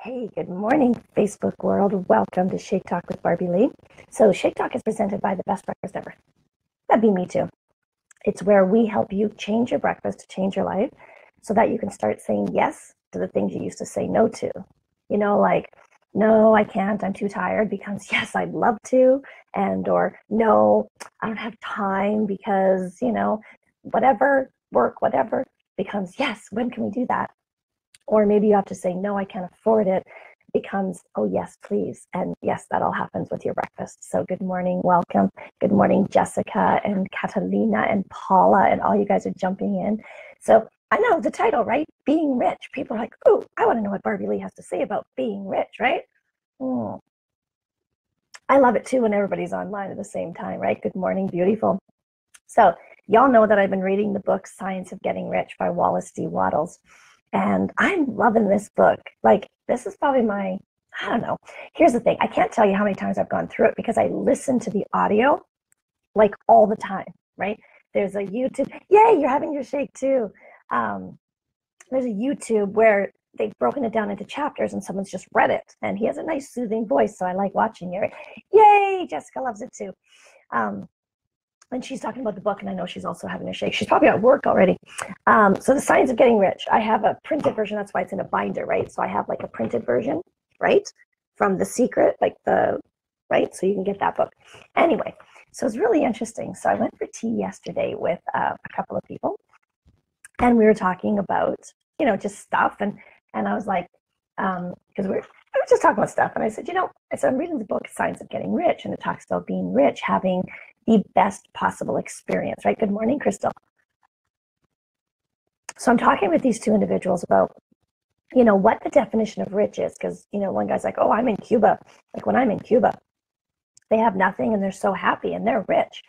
Hey, good morning, Facebook world. Welcome to Shake Talk with Barbie Lee. So, Shake Talk is presented by the best breakfast ever. That'd be me too. It's where we help you change your breakfast to change your life so that you can start saying yes to the things you used to say no to. Like, no, I can't, I'm too tired becomes yes, I'd love to. Or no, I don't have time because, whatever, work, whatever becomes yes, when can we do that? Or maybe you have to say, no, I can't afford it, becomes, oh, yes, please. And yes, that all happens with your breakfast. So good morning, welcome. Good morning, Jessica and Catalina and Paula, and all you guys are jumping in. So I know the title, right? Being rich. People are like, oh, I want to know what Barbie Lee has to say about being rich, right? Mm. I love it too when everybody's online at the same time, right? Good morning, beautiful. So y'all know that I've been reading the book Science of Getting Rich by Wallace D. Wattles. And I'm loving this book. Like, this is probably I don't know. Here's the thing. I can't tell you how many times I've gone through it because I listen to the audio like all the time, right? There's a YouTube. Yay, you're having your shake too. There's a YouTube where they've broken it down into chapters and someone's just read it. And he has a nice soothing voice, so I like watching it. Yay, Jessica loves it too. And she's talking about the book, and I know she's also having a shake. She's probably at work already. So the Science of Getting Rich. I have a printed version. That's why it's in a binder, right? So I have like a printed version, right? From The Secret, right? So you can get that book. Anyway, so it's really interesting. So I went for tea yesterday with a couple of people, and we were talking about, just stuff. And I was like, because I was just talking about stuff. And I said, I'm reading the book Science of Getting Rich, and it talks about being rich, having the best possible experience, right? Good morning, Crystal. So I'm talking with these two individuals about, what the definition of rich is. Because, one guy's like, oh, I'm in Cuba. Like when I'm in Cuba, they have nothing and they're so happy and they're rich.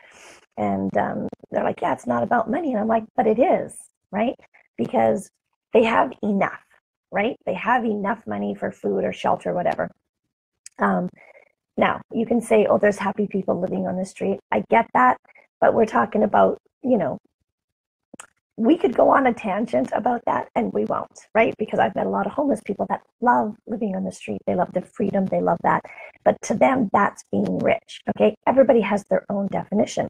And they're like, yeah, it's not about money. And I'm like, but it is, right? Because they have enough, right? They have enough money for food or shelter, whatever. Now, you can say, oh, there's happy people living on the street. I get that. But we're talking about, we could go on a tangent about that and we won't, right? Because I've met a lot of homeless people that love living on the street. They love the freedom. They love that. But to them, that's being rich, okay? Everybody has their own definition.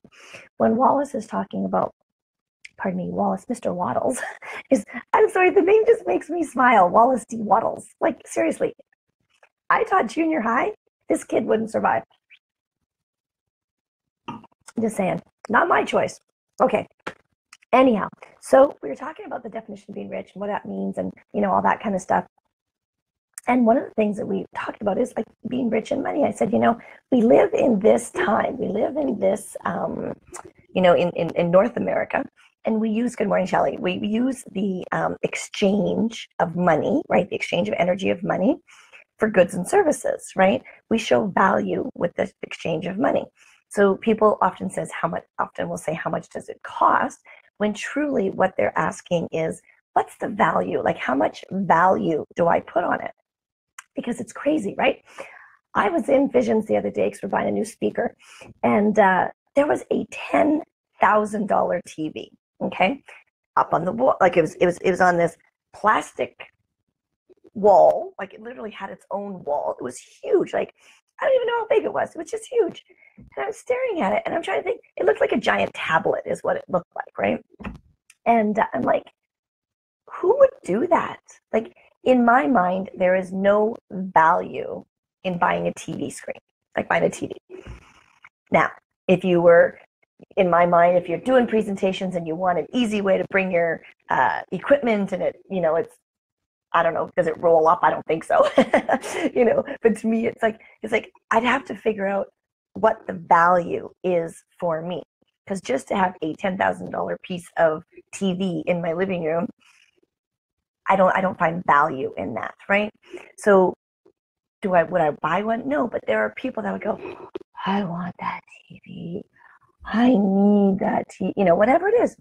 When Wallace is talking about, pardon me, Wallace, Mr. Wattles, I'm sorry, the name just makes me smile. Wallace D. Wattles. Like, seriously, I taught junior high. This kid wouldn't survive. Just saying. Not my choice. Okay. Anyhow, so we were talking about the definition of being rich and what that means and, all that kind of stuff. And one of the things that we talked about is like being rich in money. I said, we live in this time. We live in this, in North America. And we use, good morning, Shelley. We use the exchange of money, right? The exchange of energy of money for goods and services, right? We show value with the exchange of money. So people often will say, how much does it cost? When truly what they're asking is, what's the value? Like, how much value do I put on it? Because it's crazy, right? I was in Visions the other day because we're buying a new speaker, and there was a $10,000 TV, okay, up on the wall. Like it was on this plastic wall, like it literally had its own wall. It was huge. Like, I don't even know how big it was. It was just huge. And I was staring at it and I'm trying to think, it looked like a giant tablet is what it looked like, right? And I'm like, who would do that? Like, in my mind, there is no value in buying a TV screen, like buying a TV. Now, if you were, in my mind, if you're doing presentations and you want an easy way to bring your equipment and it's, I don't know, does it roll up? I don't think so. But to me, it's like I'd have to figure out what the value is for me. Because just to have a $10,000 piece of TV in my living room, I don't find value in that, right? So would I buy one? No, but there are people that would go, I want that TV. I need that TV, whatever it is,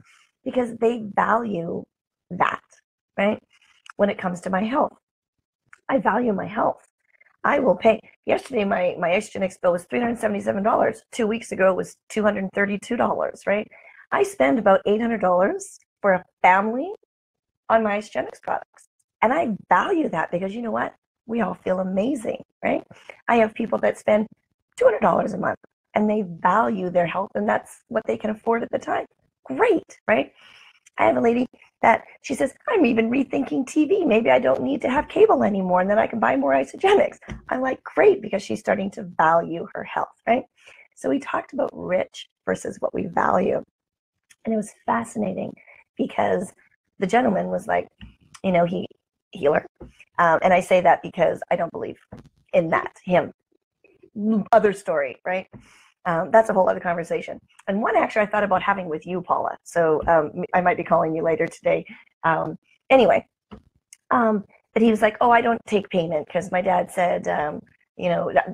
because they value that, right? When it comes to my health, I value my health. I will pay. Yesterday, my Isogenics bill was $377. 2 weeks ago, it was $232, right? I spend about $800 for a family on my Isogenics products. And I value that because you know what? We all feel amazing, right? I have people that spend $200 a month and they value their health and that's what they can afford at the time. Great, right? I have a lady that she says, I'm even rethinking TV. Maybe I don't need to have cable anymore and then I can buy more Isogenics. I'm like, great, because she's starting to value her health, right? So we talked about rich versus what we value. And it was fascinating because the gentleman was like, healer. And I say that because I don't believe in that, him. Other story, right? That's a whole other conversation. And one actually I thought about having with you, Paula. So I might be calling you later today. Anyway, but he was like, oh, I don't take payment because my dad said,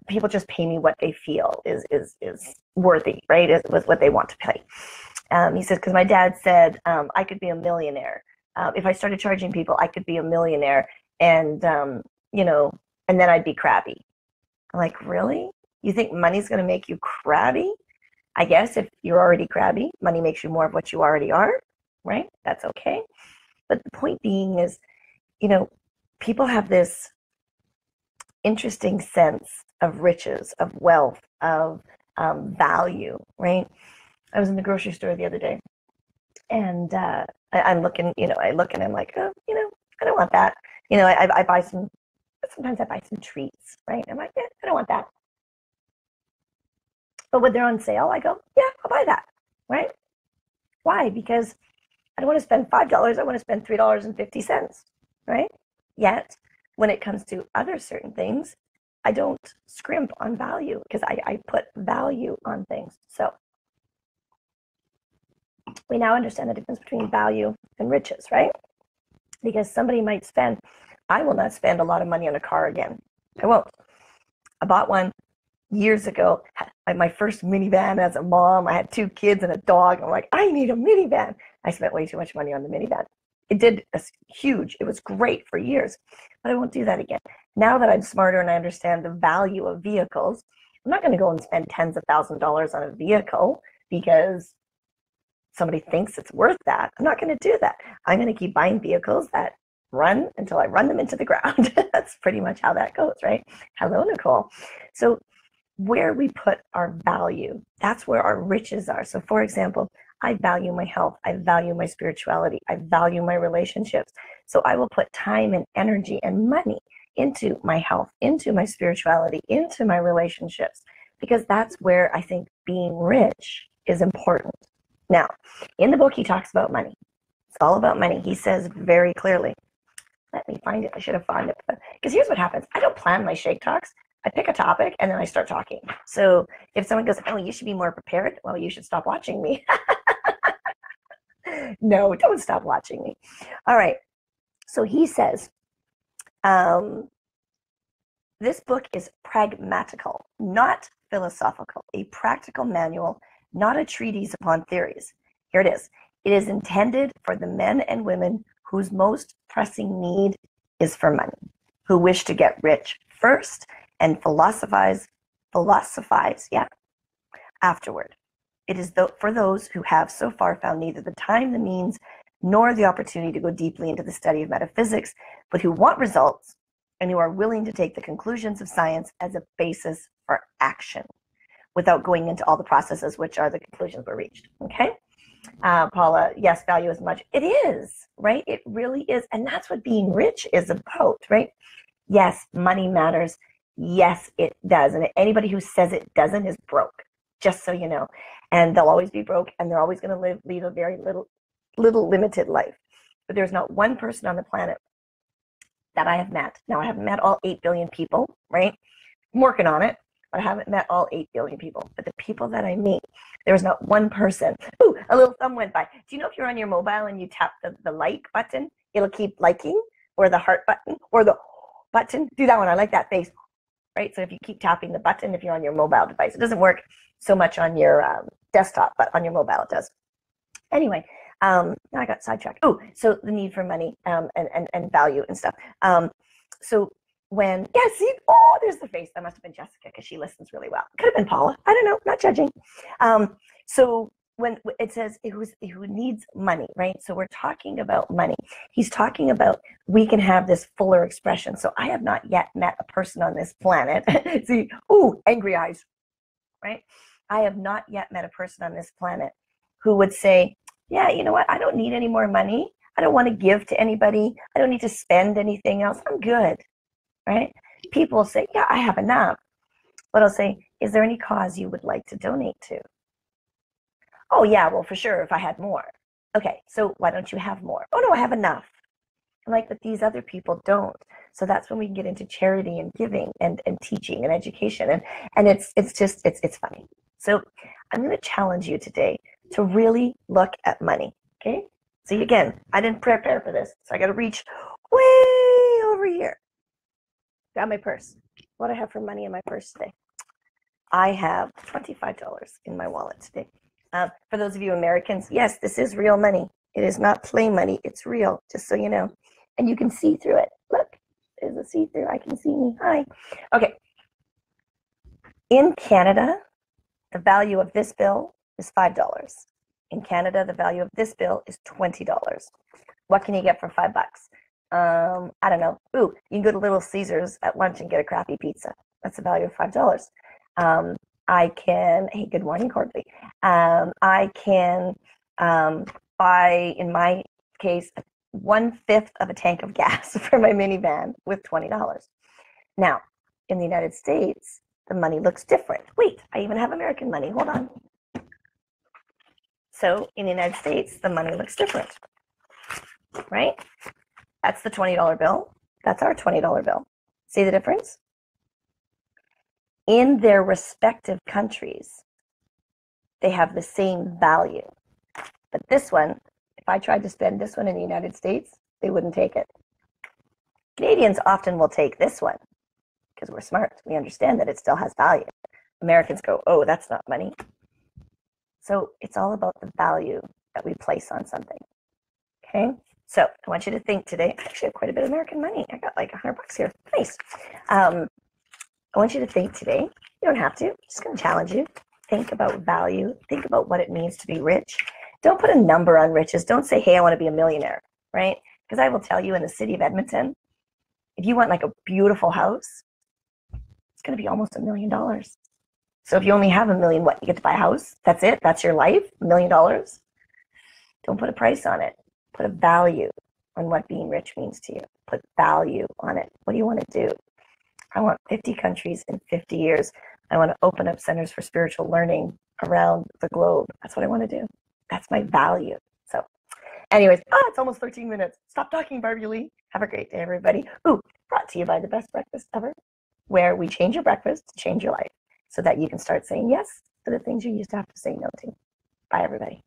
people just pay me what they feel is worthy, right? Is what they want to pay. He says, because my dad said I could be a millionaire. If I started charging people, I could be a millionaire and, and then I'd be crabby. I'm like, really? You think money's going to make you crabby? I guess if you're already crabby, money makes you more of what you already are, right? That's okay. But the point being is, people have this interesting sense of riches, of wealth, of value, right? I was in the grocery store the other day and I'm looking, I look and I'm like, oh, I don't want that. I buy sometimes I buy some treats, right? I'm like, I don't want that. But when they're on sale, I go, yeah, I'll buy that, right? Why? Because I don't want to spend $5. I want to spend $3.50, right? Yet, when it comes to other certain things, I don't scrimp on value because I put value on things. So we now understand the difference between value and riches, right? Because somebody might spend, I will not spend a lot of money on a car again. I won't. I bought one years ago, my first minivan as a mom. I had 2 kids and a dog. I'm like, I need a minivan. I spent way too much money on the minivan. It did huge. It was great for years, but I won't do that again. Now that I'm smarter and I understand the value of vehicles, I'm not going to go and spend tens of thousands of dollars on a vehicle because somebody thinks it's worth that. I'm not going to do that. I'm going to keep buying vehicles that run until I run them into the ground. That's pretty much how that goes, right? Hello, Nicole. So where we put our value, that's where our riches are. So for example, I value my health. I value my spirituality. I value my relationships. So I will put time and energy and money into my health, into my spirituality, into my relationships, because that's where I think being rich is important. Now, in the book, he talks about money. It's all about money. He says very clearly, let me find it. I should have found it. Because here's what happens. I don't plan my Shake Talks. I pick a topic and then I start talking. So if someone goes, oh, you should be more prepared, well, you should stop watching me. No, don't stop watching me. All right. So he says, this book is pragmatical, not philosophical, a practical manual, not a treatise upon theories. Here it is. It is intended for the men and women whose most pressing need is for money, who wish to get rich first and philosophize, afterward. It is for those who have so far found neither the time, the means, nor the opportunity to go deeply into the study of metaphysics, but who want results and who are willing to take the conclusions of science as a basis for action without going into all the processes which are the conclusions were reached. Okay? Paula, yes, value is much. It is, right? It really is. And that's what being rich is about, right? Yes, money matters. Yes, it does. And anybody who says it doesn't is broke, just so you know. And they'll always be broke and they're always going to lead a very little limited life. But there's not one person on the planet that I have met. Now, I haven't met all 8 billion people, right? I'm working on it, but I haven't met all 8 billion people. But the people that I meet, there's not one person. Ooh, a little thumb went by. Do you know if you're on your mobile and you tap the like button, it'll keep liking, or the heart button, or the button? Do that one. I like that face, right? So if you keep tapping the button, if you're on your mobile device, it doesn't work so much on your desktop, but on your mobile it does. Anyway, now I got sidetracked. Oh, so the need for money and value and stuff. So when, yeah, see, oh, there's the face. That must have been Jessica because she listens really well. Could have been Paula. I don't know, not judging. So when it says who needs money, right? So we're talking about money. He's talking about we can have this fuller expression. So I have not yet met a person on this planet. See, ooh, angry eyes, right? I have not yet met a person on this planet who would say, yeah, you know what? I don't need any more money. I don't want to give to anybody. I don't need to spend anything else. I'm good, right? People will say, yeah, I have enough. But I'll say, is there any cause you would like to donate to? Oh, yeah, well, for sure, if I had more. Okay, so why don't you have more? Oh, no, I have enough. I'm like, but these other people don't. So that's when we can get into charity and giving and teaching and education. And it's funny. So I'm going to challenge you today to really look at money. Okay. See, again, I didn't prepare for this. So I got to reach way over here. Got my purse. What do I have for money in my purse today? I have $25 in my wallet today. For those of you Americans, yes, this is real money. It is not play money. It's real, just so you know. And you can see through it. Look, there's a see-through. I can see me. Hi. Okay. In Canada, the value of this bill is $5. In Canada, the value of this bill is $20. What can you get for $5? I don't know. Ooh, you can go to Little Caesars at lunch and get a crappy pizza. That's the value of $5. I can, hey, good morning, Courtney. I can buy, in my case, 1/5 of a tank of gas for my minivan with $20. Now, in the United States, the money looks different. Wait, I even have American money. Hold on. So in the United States, the money looks different, right? That's the $20 bill. That's our $20 bill. See the difference? In their respective countries, they have the same value. But this one, if I tried to spend this one in the United States, they wouldn't take it. Canadians often will take this one because we're smart. We understand that it still has value. Americans go, oh, that's not money. So it's all about the value that we place on something. Okay? So I want you to think today. I actually have quite a bit of American money. I got like $100 here. Nice. I want you to think today. You don't have to. I'm just going to challenge you. Think about value. Think about what it means to be rich. Don't put a number on riches. Don't say, hey, I want to be a millionaire, right? Because I will tell you, in the city of Edmonton, if you want like a beautiful house, it's going to be almost $1 million. So if you only have $1 million, what, you get to buy a house? That's it? That's your life? $1 million? Don't put a price on it. Put a value on what being rich means to you. Put value on it. What do you want to do? I want 50 countries in 50 years. I want to open up centers for spiritual learning around the globe. That's what I want to do. That's my value. So anyways, it's almost 13 minutes. Stop talking, Barbie Lee. Have a great day, everybody. Ooh, brought to you by the best breakfast ever, where we change your breakfast to change your life so that you can start saying yes to the things you used to have to say no to. Bye, everybody.